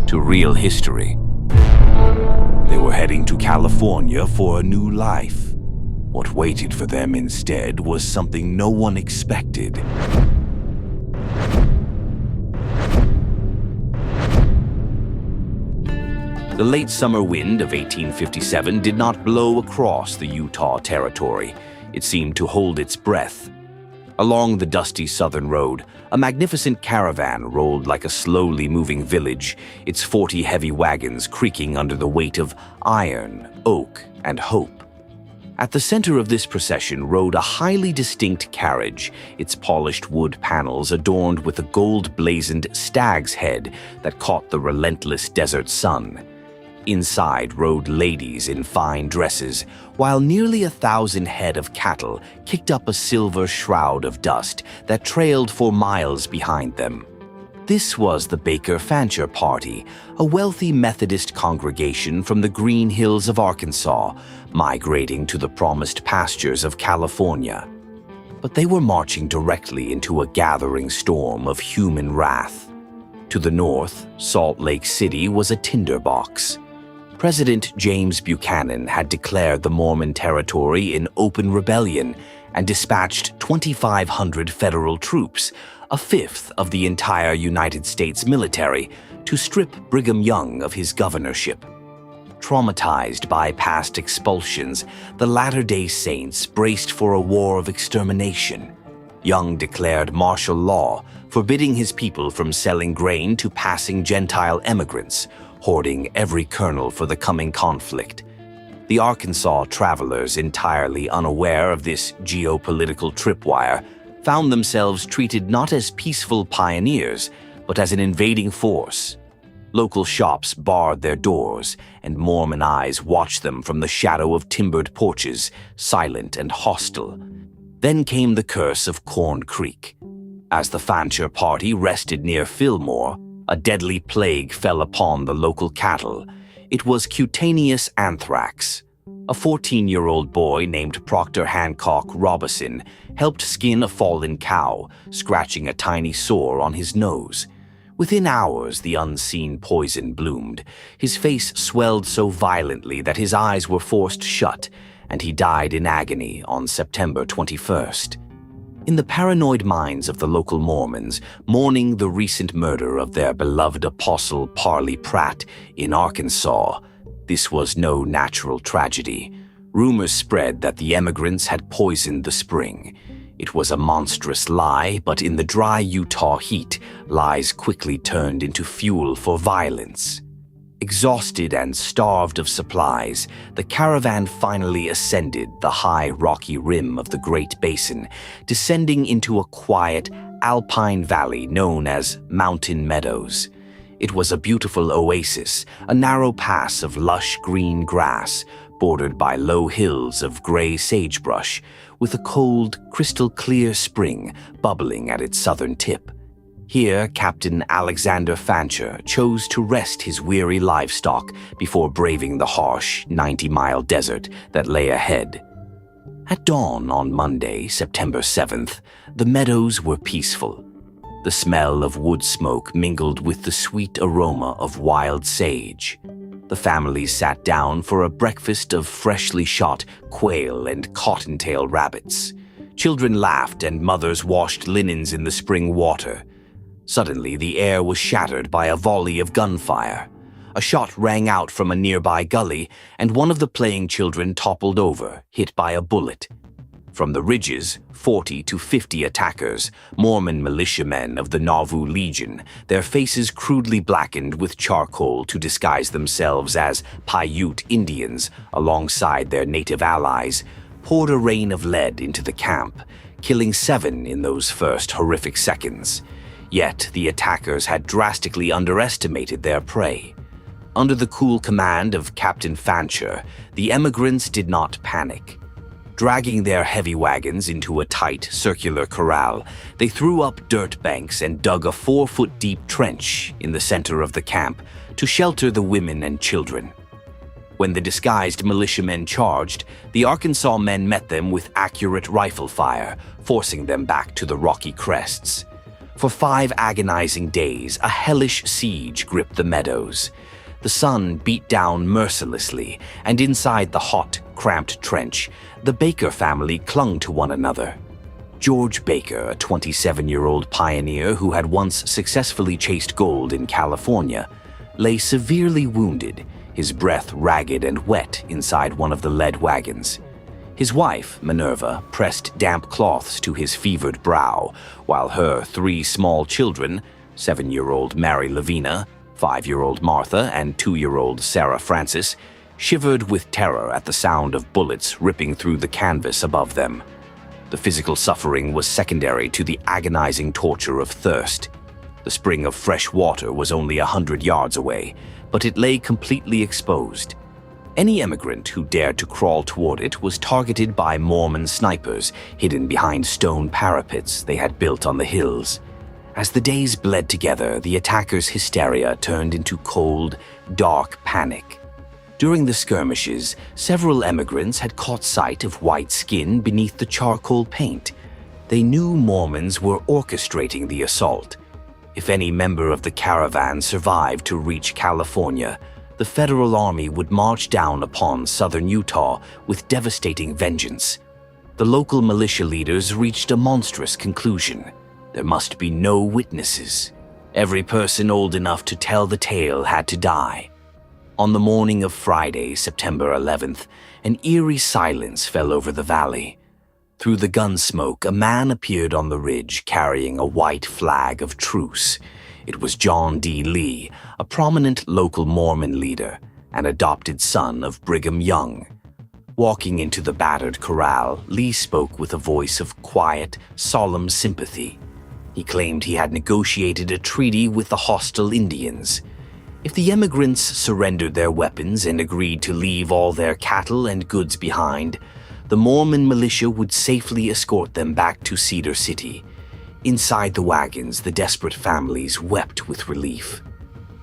to real history. They were heading to California for a new life. What waited for them instead was something no one expected. The late summer wind of 1857 did not blow across the Utah Territory. It seemed to hold its breath. Along the dusty southern road, a magnificent caravan rolled like a slowly moving village, its 40 heavy wagons creaking under the weight of iron, oak, and hope. At the center of this procession rode a highly distinct carriage, its polished wood panels adorned with a gold-blazoned stag's head that caught the relentless desert sun. Inside rode ladies in fine dresses, while nearly 1,000 head of cattle kicked up a silver shroud of dust that trailed for miles behind them. This was the Fancher party, a wealthy Methodist congregation from the Green Hills of Arkansas, migrating to the promised pastures of California. But they were marching directly into a gathering storm of human wrath. To the north, Salt Lake City was a tinderbox. President James Buchanan had declared the Mormon territory in open rebellion and dispatched 2,500 federal troops, a fifth of the entire United States military, to strip Brigham Young of his governorship. Traumatized by past expulsions, the Latter-day Saints braced for a war of extermination. Young declared martial law, forbidding his people from selling grain to passing Gentile emigrants, hoarding every kernel for the coming conflict. The Arkansas travelers, entirely unaware of this geopolitical tripwire, found themselves treated not as peaceful pioneers, but as an invading force. Local shops barred their doors, and Mormon eyes watched them from the shadow of timbered porches, silent and hostile. Then came the curse of Corn Creek. As the Fancher party rested near Fillmore, a deadly plague fell upon the local cattle. It was cutaneous anthrax. A 14-year-old boy named Proctor Hancock Robeson helped skin a fallen cow, scratching a tiny sore on his nose. Within hours, the unseen poison bloomed. His face swelled so violently that his eyes were forced shut, and he died in agony on September 21st. In the paranoid minds of the local Mormons, mourning the recent murder of their beloved apostle Parley Pratt in Arkansas, this was no natural tragedy. Rumors spread that the emigrants had poisoned the spring. It was a monstrous lie, but in the dry Utah heat, lies quickly turned into fuel for violence. Exhausted and starved of supplies, the caravan finally ascended the high rocky rim of the Great Basin, descending into a quiet, alpine valley known as Mountain Meadows. It was a beautiful oasis, a narrow pass of lush green grass, bordered by low hills of gray sagebrush, with a cold, crystal-clear spring bubbling at its southern tip. Here, Captain Alexander Fancher chose to rest his weary livestock before braving the harsh, 90-mile desert that lay ahead. At dawn on Monday, September 7th, the meadows were peaceful. The smell of wood smoke mingled with the sweet aroma of wild sage. The families sat down for a breakfast of freshly shot quail and cottontail rabbits. Children laughed and mothers washed linens in the spring water. Suddenly, the air was shattered by a volley of gunfire. A shot rang out from a nearby gully, and one of the playing children toppled over, hit by a bullet. From the ridges, 40 to 50 attackers, Mormon militiamen of the Nauvoo Legion, their faces crudely blackened with charcoal to disguise themselves as Paiute Indians alongside their native allies, poured a rain of lead into the camp, killing 7 in those first horrific seconds. Yet the attackers had drastically underestimated their prey. Under the cool command of Captain Fancher, the emigrants did not panic. Dragging their heavy wagons into a tight, circular corral, they threw up dirt banks and dug a 4-foot-deep trench in the center of the camp to shelter the women and children. When the disguised militiamen charged, the Arkansas men met them with accurate rifle fire, forcing them back to the rocky crests. For 5 agonizing days, a hellish siege gripped the meadows. The sun beat down mercilessly, and inside the hot, cramped trench, the Baker family clung to one another. George Baker, a 27-year-old pioneer who had once successfully chased gold in California, lay severely wounded, his breath ragged and wet inside one of the lead wagons. His wife, Minerva, pressed damp cloths to his fevered brow, while her 3 small children, 7-year-old Mary Lavina, 5-year-old Martha, and 2-year-old Sarah Frances, shivered with terror at the sound of bullets ripping through the canvas above them. The physical suffering was secondary to the agonizing torture of thirst. The spring of fresh water was only 100 yards away, but it lay completely exposed. Any emigrant who dared to crawl toward it was targeted by Mormon snipers hidden behind stone parapets they had built on the hills. As the days bled together, the attackers' hysteria turned into cold, dark panic. During the skirmishes, several emigrants had caught sight of white skin beneath the charcoal paint. They knew Mormons were orchestrating the assault. If any member of the caravan survived to reach California, the federal army would march down upon southern Utah with devastating vengeance. The local militia leaders reached a monstrous conclusion. There must be no witnesses. Every person old enough to tell the tale had to die. On the morning of Friday, September 11th, an eerie silence fell over the valley. Through the gun smoke, a man appeared on the ridge carrying a white flag of truce. It was John D. Lee, a prominent local Mormon leader, an adopted son of Brigham Young. Walking into the battered corral, Lee spoke with a voice of quiet, solemn sympathy. He claimed he had negotiated a treaty with the hostile Indians. If the emigrants surrendered their weapons and agreed to leave all their cattle and goods behind, the Mormon militia would safely escort them back to Cedar City. Inside the wagons, the desperate families wept with relief.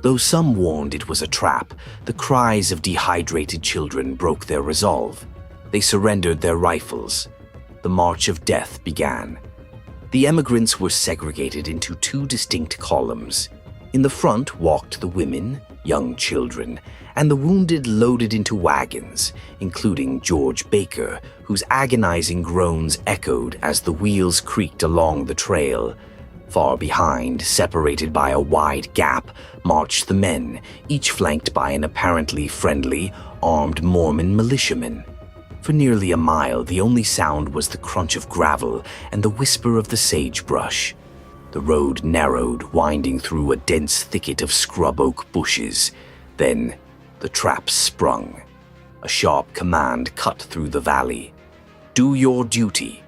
Though some warned it was a trap, the cries of dehydrated children broke their resolve. They surrendered their rifles. The march of death began. The emigrants were segregated into 2 distinct columns. In the front walked the women, young children, and the wounded loaded into wagons, including George Baker, whose agonizing groans echoed as the wheels creaked along the trail. Far behind, separated by a wide gap, marched the men, each flanked by an apparently friendly, armed Mormon militiaman. For nearly a mile, the only sound was the crunch of gravel and the whisper of the sagebrush. The road narrowed, winding through a dense thicket of scrub oak bushes. Then, the trap sprung. A sharp command cut through the valley. Do your duty.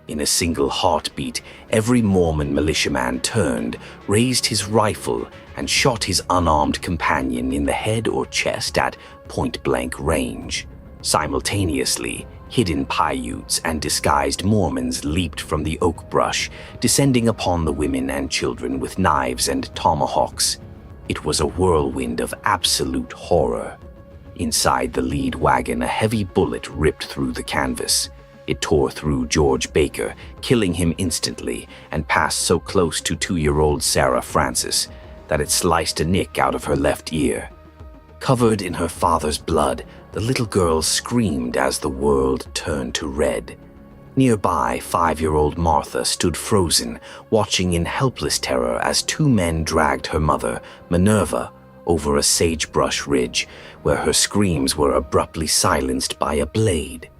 In a single heartbeat, every Mormon militiaman turned, raised his rifle, and shot his unarmed companion in the head or chest at point-blank range. Simultaneously, hidden Paiutes and disguised Mormons leaped from the oak brush, descending upon the women and children with knives and tomahawks. It was a whirlwind of absolute horror. Inside the lead wagon, a heavy bullet ripped through the canvas. It tore through George Baker, killing him instantly, and passed so close to 2-year-old Sarah Frances that it sliced a nick out of her left ear. Covered in her father's blood, the little girl screamed as the world turned to red. Nearby, 5-year-old Martha stood frozen, watching in helpless terror as 2 men dragged her mother, Minerva, over a sagebrush ridge, where her screams were abruptly silenced by a blade.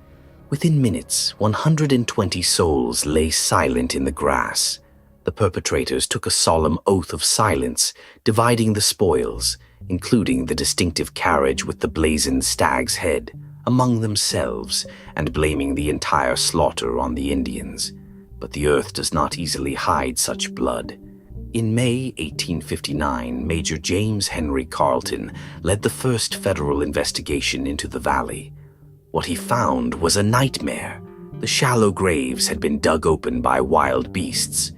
Within minutes, 120 souls lay silent in the grass. The perpetrators took a solemn oath of silence, dividing the spoils, including the distinctive carriage with the blazoned stag's head, among themselves, and blaming the entire slaughter on the Indians. But the earth does not easily hide such blood. In May 1859, Major James Henry Carleton led the first federal investigation into the valley. What he found was a nightmare. The shallow graves had been dug open by wild beasts.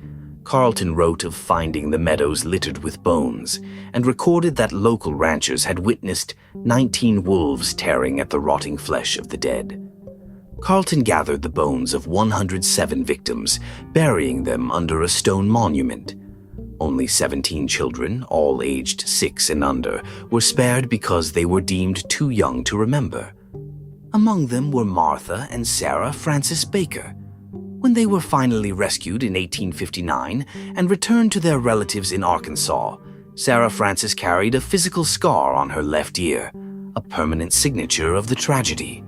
Carleton wrote of finding the meadows littered with bones, and recorded that local ranchers had witnessed 19 wolves tearing at the rotting flesh of the dead. Carleton gathered the bones of 107 victims, burying them under a stone monument. Only 17 children, all aged 6 and under, were spared because they were deemed too young to remember. Among them were Martha and Sarah Frances Baker. When they were finally rescued in 1859 and returned to their relatives in Arkansas, Sarah Frances carried a physical scar on her left ear, a permanent signature of the tragedy.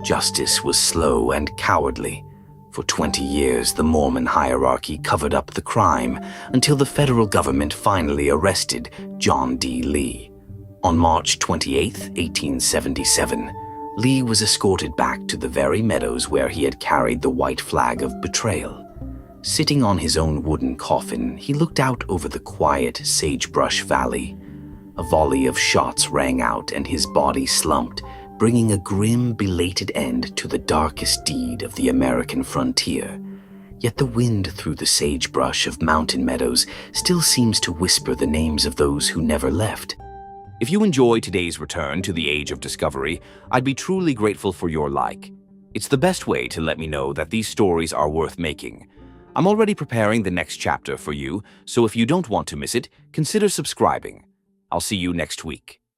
Justice was slow and cowardly. For 20 years, the Mormon hierarchy covered up the crime until the federal government finally arrested John D. Lee. On March 28, 1877, Lee was escorted back to the very meadows where he had carried the white flag of betrayal. Sitting on his own wooden coffin, he looked out over the quiet sagebrush valley. A volley of shots rang out and his body slumped, bringing a grim, belated end to the darkest deed of the American frontier. Yet the wind through the sagebrush of Mountain Meadows still seems to whisper the names of those who never left. If you enjoy today's return to the Age of Discovery, I'd be truly grateful for your like. It's the best way to let me know that these stories are worth making. I'm already preparing the next chapter for you, so if you don't want to miss it, consider subscribing. I'll see you next week.